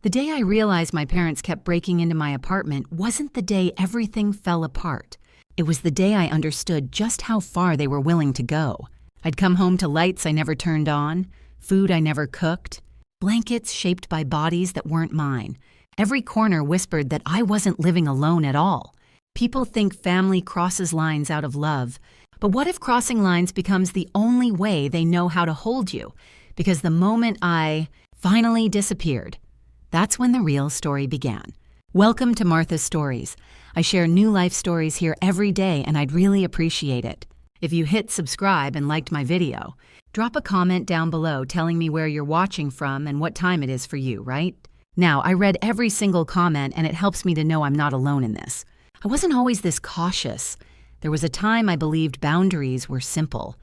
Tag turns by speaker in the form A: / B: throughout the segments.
A: The day I realized my parents kept breaking into my apartment wasn't the day everything fell apart. It was the day I understood just how far they were willing to go. I'd come home to lights I never turned on, food I never cooked, blankets shaped by bodies that weren't mine. Every corner whispered that I wasn't living alone at all. People think family crosses lines out of love, but what if crossing lines becomes the only way they know how to hold you? Because the moment I finally disappeared, that's when the real story began. Welcome to Martha's Stories. I share new life stories here every day, and I'd really appreciate it. If you hit subscribe and liked my video, drop a comment down below telling me where you're watching from and what time it is for you, right? Now, I read every single comment, and it helps me to know I'm not alone in this. I wasn't always this cautious. There was a time I believed boundaries were simple.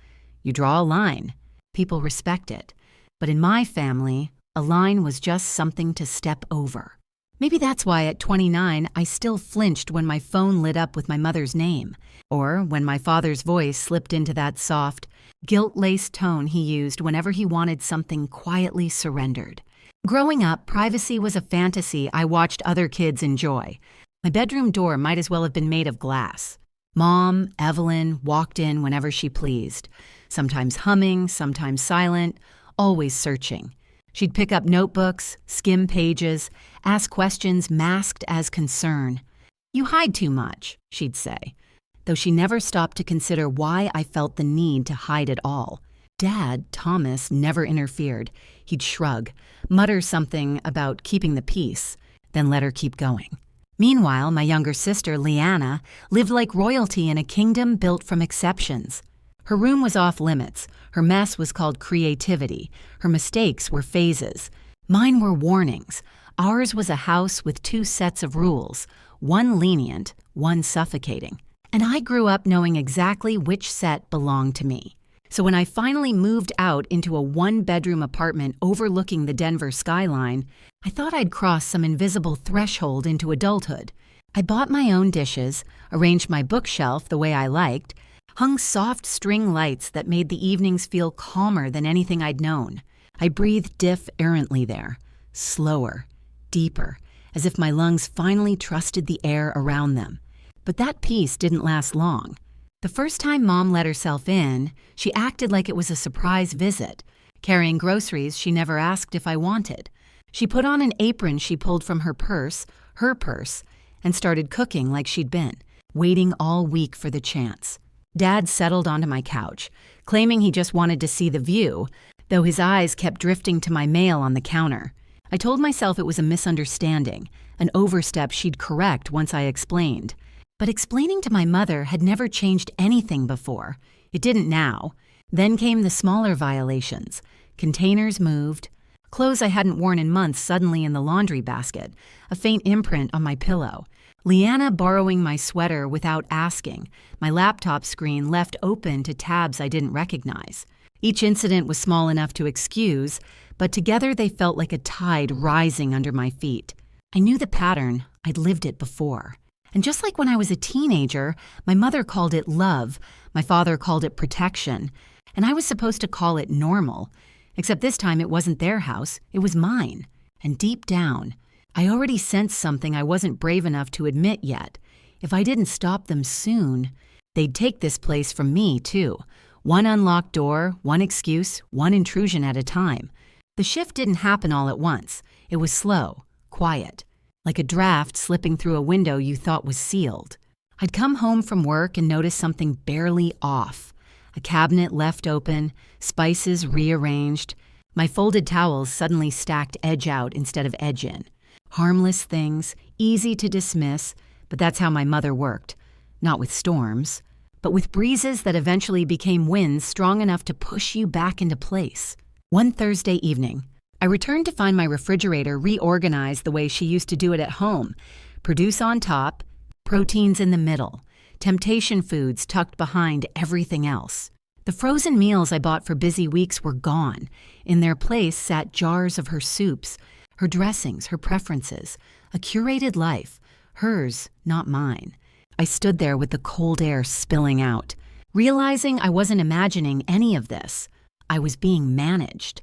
A: You draw a line. People respect it. But in my family, a line was just something to step over. Maybe that's why at 29, I still flinched when my phone lit up with my mother's name, or when my father's voice slipped into that soft, guilt-laced tone he used whenever he wanted something quietly surrendered. Growing up, privacy was a fantasy I watched other kids enjoy. My bedroom door might as well have been made of glass. Mom, Evelyn, walked in whenever she pleased, sometimes humming, sometimes silent, always searching. She'd pick up notebooks, skim pages, ask questions masked as concern. "You hide too much," she'd say, though she never stopped to consider why I felt the need to hide it all. Dad, Thomas, never interfered. He'd shrug, mutter something about keeping the peace, then let her keep going. Meanwhile, my younger sister, Leanna, lived like royalty in a kingdom built from exceptions. Her room was off limits. Her mess was called creativity. Her mistakes were phases. Mine were warnings. Ours was a house with two sets of rules, one lenient, one suffocating. And I grew up knowing exactly which set belonged to me. So when I finally moved out into a one-bedroom apartment overlooking the Denver skyline, I thought I'd cross some invisible threshold into adulthood. I bought my own dishes, arranged my bookshelf the way I liked, hung soft string lights that made the evenings feel calmer than anything I'd known. I breathed errantly there, slower, deeper, as if my lungs finally trusted the air around them. But that peace didn't last long. The first time Mom let herself in, she acted like it was a surprise visit, carrying groceries she never asked if I wanted. She put on an apron she pulled from her purse, and started cooking like she'd been, waiting all week for the chance. Dad settled onto my couch, claiming he just wanted to see the view, though his eyes kept drifting to my mail on the counter. I told myself it was a misunderstanding, an overstep she'd correct once I explained. But explaining to my mother had never changed anything before. It didn't now. Then came the smaller violations. Containers moved. Clothes I hadn't worn in months suddenly in the laundry basket. A faint imprint on my pillow. Leanna borrowing my sweater without asking. My laptop screen left open to tabs I didn't recognize. Each incident was small enough to excuse, but together they felt like a tide rising under my feet. I knew the pattern. I'd lived it before. And just like when I was a teenager, my mother called it love, my father called it protection, and I was supposed to call it normal. Except this time it wasn't their house, it was mine. And deep down, I already sensed something I wasn't brave enough to admit yet. If I didn't stop them soon, they'd take this place from me, too. One unlocked door, one excuse, one intrusion at a time. The shift didn't happen all at once. It was slow, quiet. Like a draft slipping through a window you thought was sealed. I'd come home from work and notice something barely off. A cabinet left open, spices rearranged. My folded towels suddenly stacked edge out instead of edge in. Harmless things, easy to dismiss, but that's how my mother worked. Not with storms, but with breezes that eventually became winds strong enough to push you back into place. One Thursday evening, I returned to find my refrigerator reorganized the way she used to do it at home. Produce on top, proteins in the middle, temptation foods tucked behind everything else. The frozen meals I bought for busy weeks were gone. In their place sat jars of her soups, her dressings, her preferences, a curated life, hers, not mine. I stood there with the cold air spilling out, realizing I wasn't imagining any of this. I was being managed.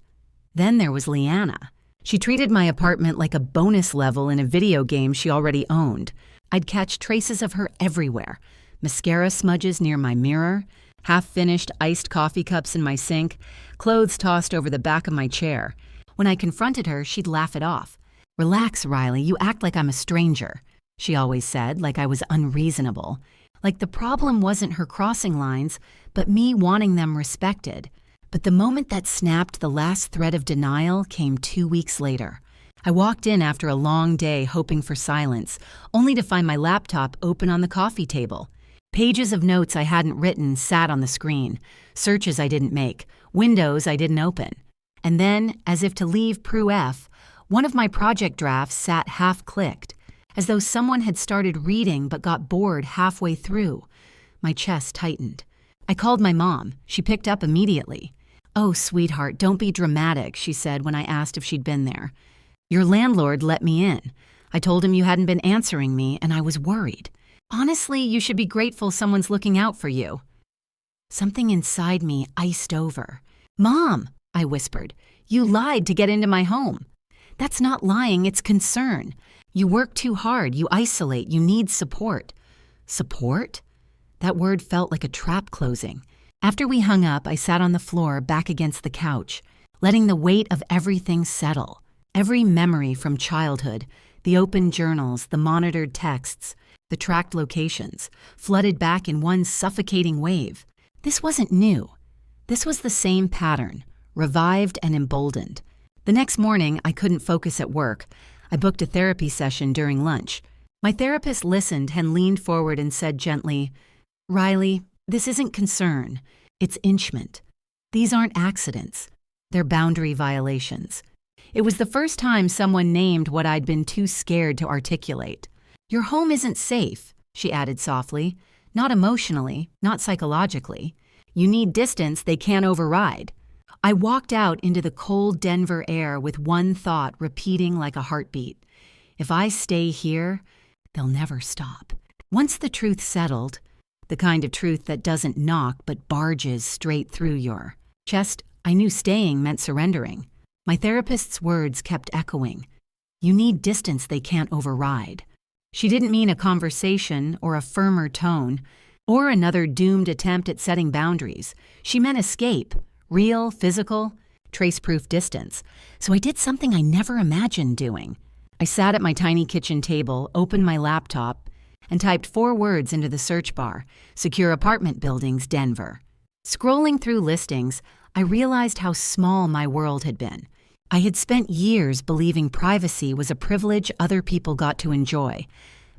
A: Then there was Leanna. She treated my apartment like a bonus level in a video game she already owned. I'd catch traces of her everywhere. Mascara smudges near my mirror, half-finished iced coffee cups in my sink, clothes tossed over the back of my chair. When I confronted her, she'd laugh it off. "Relax, Riley, you act like I'm a stranger," she always said, like I was unreasonable. Like the problem wasn't her crossing lines, but me wanting them respected. But the moment that snapped the last thread of denial came 2 weeks later. I walked in after a long day hoping for silence, only to find my laptop open on the coffee table. Pages of notes I hadn't written sat on the screen, searches I didn't make, windows I didn't open. And then, as if to leave Prue F., one of my project drafts sat half-clicked, as though someone had started reading but got bored halfway through. My chest tightened. I called my mom. She picked up immediately. "Oh, sweetheart, don't be dramatic," she said when I asked if she'd been there. "Your landlord let me in. I told him you hadn't been answering me, and I was worried. Honestly, you should be grateful someone's looking out for you." Something inside me iced over. "Mom," I whispered, "you lied to get into my home." "That's not lying, it's concern. You work too hard, you isolate, you need support." Support? That word felt like a trap closing. After we hung up, I sat on the floor back against the couch, letting the weight of everything settle. Every memory from childhood, the open journals, the monitored texts, the tracked locations, flooded back in one suffocating wave. This wasn't new. This was the same pattern, revived and emboldened. The next morning, I couldn't focus at work. I booked a therapy session during lunch. My therapist listened and leaned forward and said gently, "Riley, this isn't concern, it's inchment. These aren't accidents, they're boundary violations." It was the first time someone named what I'd been too scared to articulate. "Your home isn't safe," she added softly, "not emotionally, not psychologically. You need distance they can't override." I walked out into the cold Denver air with one thought repeating like a heartbeat. If I stay here, they'll never stop. Once the truth settled, the kind of truth that doesn't knock but barges straight through your chest, I knew staying meant surrendering. My therapist's words kept echoing. "You need distance they can't override." She didn't mean a conversation or a firmer tone or another doomed attempt at setting boundaries. She meant escape, real, physical, trace-proof distance. So I did something I never imagined doing. I sat at my tiny kitchen table, opened my laptop, and typed 4 words into the search bar: "Secure apartment buildings, Denver." Scrolling through listings, I realized how small my world had been. I had spent years believing privacy was a privilege other people got to enjoy.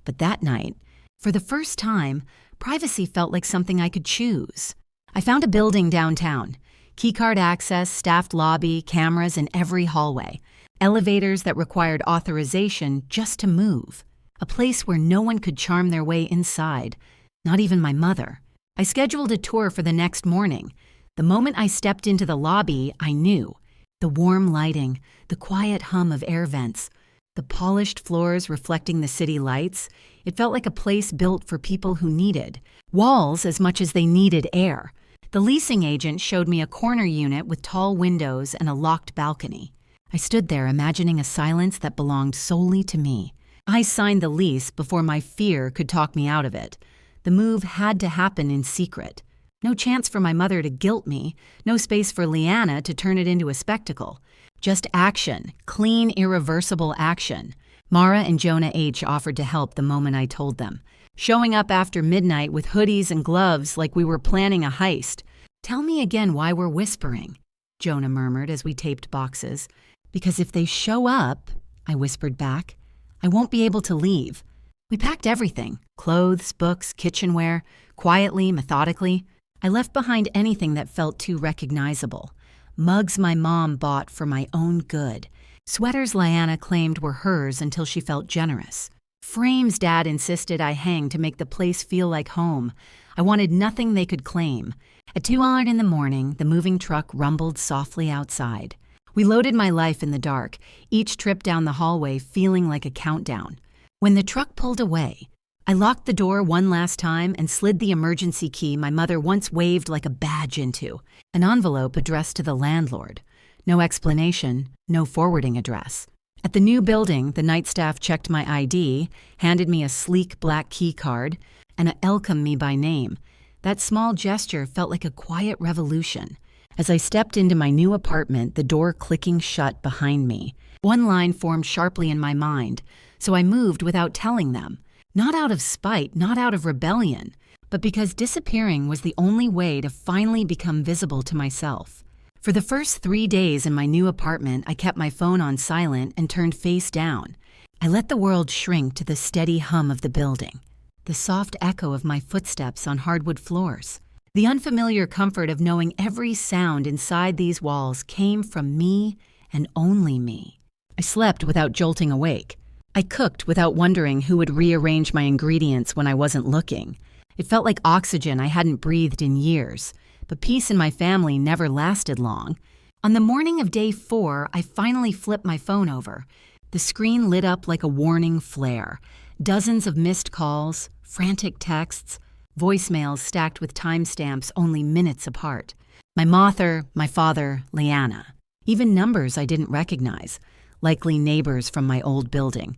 A: But that night, for the first time, privacy felt like something I could choose. I found a building downtown. Keycard access, staffed lobby, cameras in every hallway. Elevators that required authorization just to move. A place where no one could charm their way inside, not even my mother. I scheduled a tour for the next morning. The moment I stepped into the lobby, I knew. The warm lighting, the quiet hum of air vents, the polished floors reflecting the city lights. It felt like a place built for people who needed walls as much as they needed air. The leasing agent showed me a corner unit with tall windows and a locked balcony. I stood there imagining a silence that belonged solely to me. I signed the lease before my fear could talk me out of it. The move had to happen in secret. No chance for my mother to guilt me, no space for Leanna to turn it into a spectacle. Just action, clean, irreversible action. Mara and Jonah H. offered to help the moment I told them, showing up after midnight with hoodies and gloves like we were planning a heist. "Tell me again why we're whispering," Jonah murmured as we taped boxes. "Because if they show up," I whispered back, "I won't be able to leave." We packed everything, clothes, books, kitchenware, quietly, methodically. I left behind anything that felt too recognizable. Mugs my mom bought for my own good. Sweaters Leanna claimed were hers until she felt generous. Frames Dad insisted I hang to make the place feel like home. I wanted nothing they could claim. At 2 in the morning, the moving truck rumbled softly outside. We loaded my life in the dark, each trip down the hallway feeling like a countdown. When the truck pulled away, I locked the door one last time and slid the emergency key my mother once waved like a badge into, an envelope addressed to the landlord. No explanation, no forwarding address. At the new building, the night staff checked my ID, handed me a sleek black key card, and welcomed me by name. That small gesture felt like a quiet revolution. As I stepped into my new apartment, the door clicking shut behind me, one line formed sharply in my mind, so I moved without telling them. Not out of spite, not out of rebellion, but because disappearing was the only way to finally become visible to myself. For the first 3 days in my new apartment, I kept my phone on silent and turned face down. I let the world shrink to the steady hum of the building, the soft echo of my footsteps on hardwood floors. The unfamiliar comfort of knowing every sound inside these walls came from me and only me. I slept without jolting awake. I cooked without wondering who would rearrange my ingredients when I wasn't looking. It felt like oxygen I hadn't breathed in years. But peace in my family never lasted long. On the morning of day 4, I finally flipped my phone over. The screen lit up like a warning flare. Dozens of missed calls, frantic texts, voicemails stacked with timestamps only minutes apart. My mother, my father, Leanna. Even numbers I didn't recognize, likely neighbors from my old building.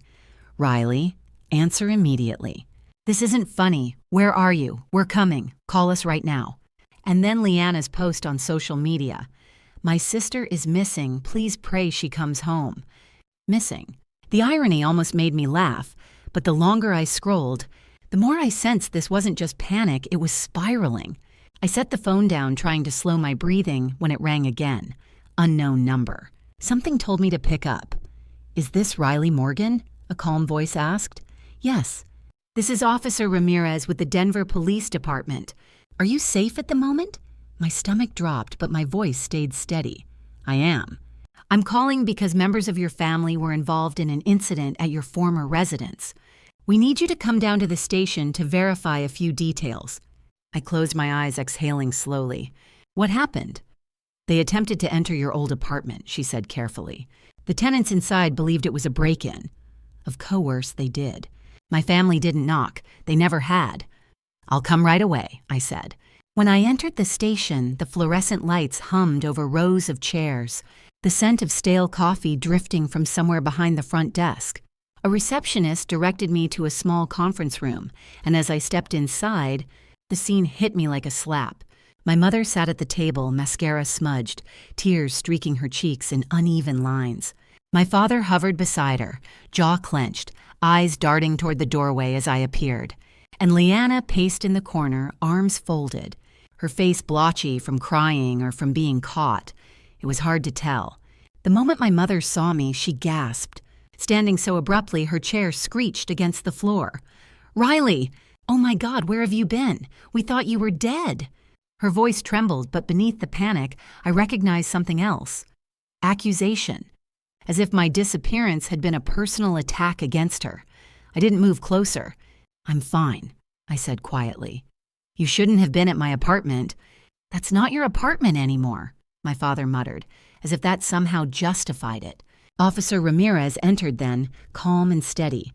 A: Riley, answer immediately. This isn't funny. Where are you? We're coming. Call us right now. And then Leanna's post on social media. My sister is missing. Please pray she comes home. Missing. The irony almost made me laugh, but the longer I scrolled, the more I sensed this wasn't just panic, it was spiraling. I set the phone down, trying to slow my breathing, when it rang again. Unknown number. Something told me to pick up. Is this Riley Morgan? A calm voice asked. Yes. This is Officer Ramirez with the Denver Police Department. Are you safe at the moment? My stomach dropped, but my voice stayed steady. I am. I'm calling because members of your family were involved in an incident at your former residence. We need you to come down to the station to verify a few details. I closed my eyes, exhaling slowly. What happened? They attempted to enter your old apartment, she said carefully. The tenants inside believed it was a break-in. Of course, they did. My family didn't knock. They never had. I'll come right away, I said. When I entered the station, the fluorescent lights hummed over rows of chairs, the scent of stale coffee drifting from somewhere behind the front desk. A receptionist directed me to a small conference room, and as I stepped inside, the scene hit me like a slap. My mother sat at the table, mascara smudged, tears streaking her cheeks in uneven lines. My father hovered beside her, jaw clenched, eyes darting toward the doorway as I appeared. And Leanna paced in the corner, arms folded, her face blotchy from crying or from being caught. It was hard to tell. The moment my mother saw me, she gasped. Standing so abruptly, her chair screeched against the floor. Riley! Oh my God, where have you been? We thought you were dead. Her voice trembled, but beneath the panic, I recognized something else. Accusation. As if my disappearance had been a personal attack against her. I didn't move closer. I'm fine, I said quietly. You shouldn't have been at my apartment. That's not your apartment anymore, my father muttered, as if that somehow justified it. Officer Ramirez entered then, calm and steady.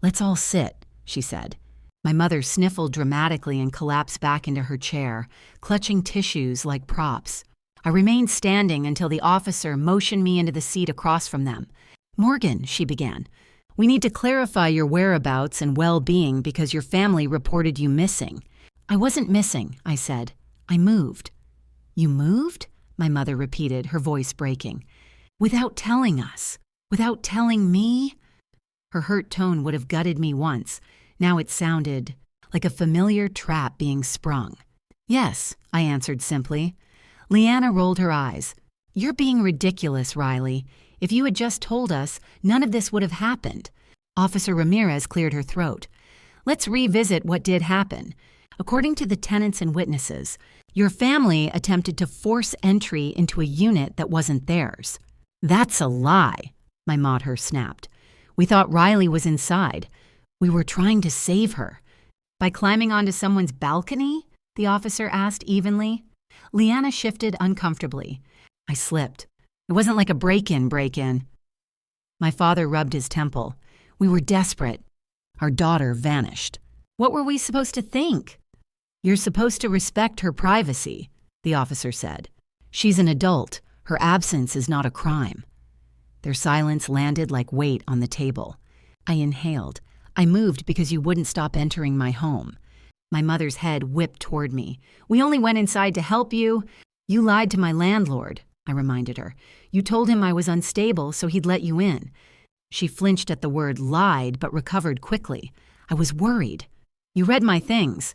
A: Let's all sit, she said. My mother sniffled dramatically and collapsed back into her chair, clutching tissues like props. I remained standing until the officer motioned me into the seat across from them. Morgan, she began. We need to clarify your whereabouts and well-being because your family reported you missing. I wasn't missing, I said. I moved. You moved? My mother repeated, her voice breaking. Without telling us. Without telling me? Her hurt tone would have gutted me once. Now it sounded like a familiar trap being sprung. Yes, I answered simply. Leanna rolled her eyes. You're being ridiculous, Riley. If you had just told us, none of this would have happened. Officer Ramirez cleared her throat. Let's revisit what did happen. According to the tenants and witnesses, your family attempted to force entry into a unit that wasn't theirs. That's a lie, my mater snapped. We thought Riley was inside. We were trying to save her. By climbing onto someone's balcony? The officer asked evenly. Leanna shifted uncomfortably. I slipped. It wasn't like a break-in. My father rubbed his temple. We were desperate. Our daughter vanished. What were we supposed to think? You're supposed to respect her privacy, the officer said. She's an adult. Her absence is not a crime." Their silence landed like weight on the table. I inhaled. "I moved because you wouldn't stop entering my home." My mother's head whipped toward me. "We only went inside to help you." "You lied to my landlord," I reminded her. "You told him I was unstable, so he'd let you in." She flinched at the word lied, but recovered quickly. "I was worried." "You read my things.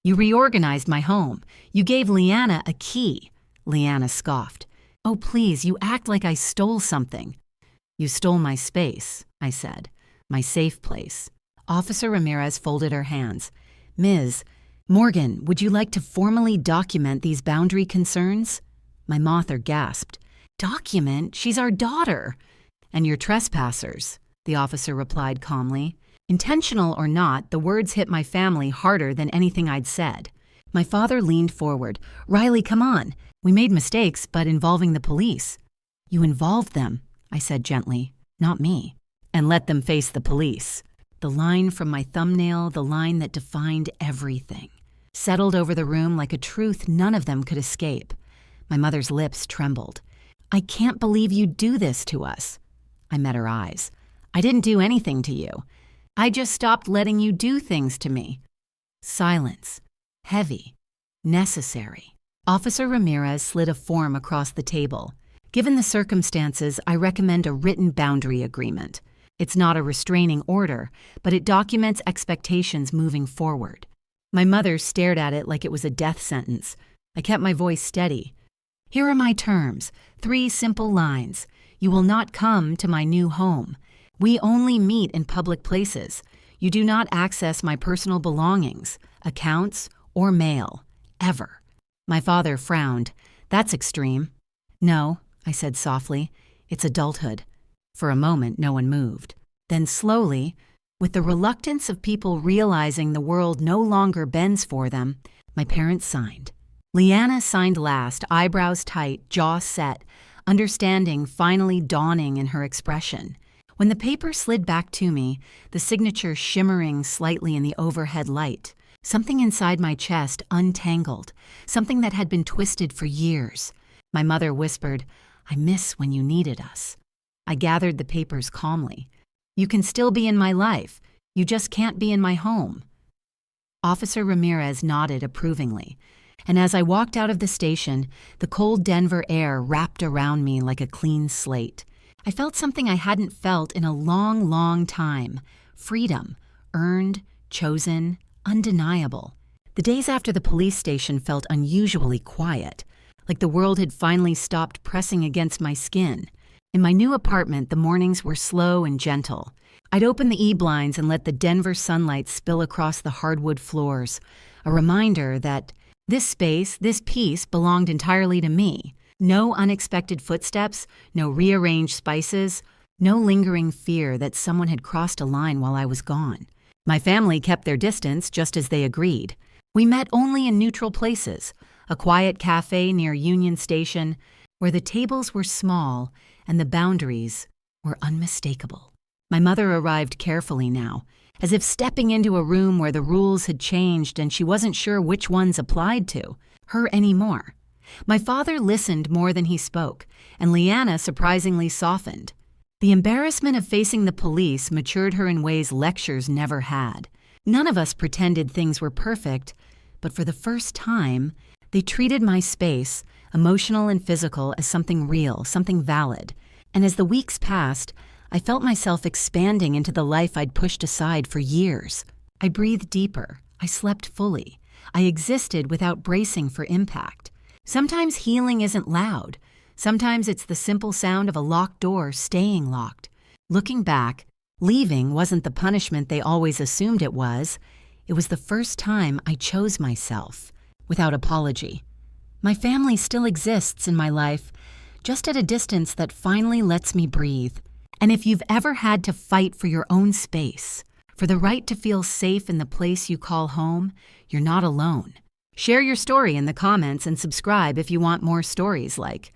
A: You reorganized my home. You gave Leanna a key." Leanna scoffed. "Oh, please, you act like I stole something." "You stole my space," I said. "My safe place." Officer Ramirez folded her hands. "Ms. Morgan, would you like to formally document these boundary concerns?" My mother gasped. "Document? She's our daughter." "And your trespassers," the officer replied calmly. Intentional or not, the words hit my family harder than anything I'd said. My father leaned forward. "Riley, come on. We made mistakes, but involving the police." "You involved them," I said gently. "Not me." "And let them face the police." The line from my thumbnail, the line that defined everything, settled over the room like a truth none of them could escape. My mother's lips trembled. "I can't believe you'd do this to us." I met her eyes. "I didn't do anything to you. I just stopped letting you do things to me." Silence. Heavy. Necessary. Officer Ramirez slid a form across the table. "Given the circumstances, I recommend a written boundary agreement. It's not a restraining order, but it documents expectations moving forward." My mother stared at it like it was a death sentence. I kept my voice steady. "Here are my terms. 3 simple lines. You will not come to my new home. We only meet in public places. You do not access my personal belongings, accounts, or mail. Ever." My father frowned. "That's extreme." "No," I said softly. "It's adulthood." For a moment, no one moved. Then slowly, with the reluctance of people realizing the world no longer bends for them, my parents signed. Leanna signed last, eyebrows tight, jaw set, understanding finally dawning in her expression. When the paper slid back to me, the signature shimmering slightly in the overhead light, something inside my chest untangled, something that had been twisted for years. My mother whispered, "I miss when you needed us." I gathered the papers calmly. "You can still be in my life. You just can't be in my home." Officer Ramirez nodded approvingly, and as I walked out of the station, the cold Denver air wrapped around me like a clean slate. I felt something I hadn't felt in a long, long time. Freedom. Earned, chosen, undeniable. The days after the police station felt unusually quiet, like the world had finally stopped pressing against my skin. In my new apartment, the mornings were slow and gentle. I'd open the E-blinds and let the Denver sunlight spill across the hardwood floors, a reminder that this space, this peace belonged entirely to me. No unexpected footsteps, no rearranged spices, no lingering fear that someone had crossed a line while I was gone. My family kept their distance just as they agreed. We met only in neutral places, a quiet cafe near Union Station, where the tables were small and the boundaries were unmistakable. My mother arrived carefully now, as if stepping into a room where the rules had changed and she wasn't sure which ones applied to her anymore. My father listened more than he spoke, and Leanna surprisingly softened. The embarrassment of facing the police matured her in ways lectures never had. None of us pretended things were perfect, but for the first time, they treated my space, emotional and physical, as something real, something valid. And as the weeks passed, I felt myself expanding into the life I'd pushed aside for years. I breathed deeper. I slept fully. I existed without bracing for impact. Sometimes healing isn't loud. Sometimes it's the simple sound of a locked door staying locked. Looking back, leaving wasn't the punishment they always assumed it was. It was the first time I chose myself, without apology. My family still exists in my life, just at a distance that finally lets me breathe. And if you've ever had to fight for your own space, for the right to feel safe in the place you call home, you're not alone. Share your story in the comments and subscribe if you want more stories like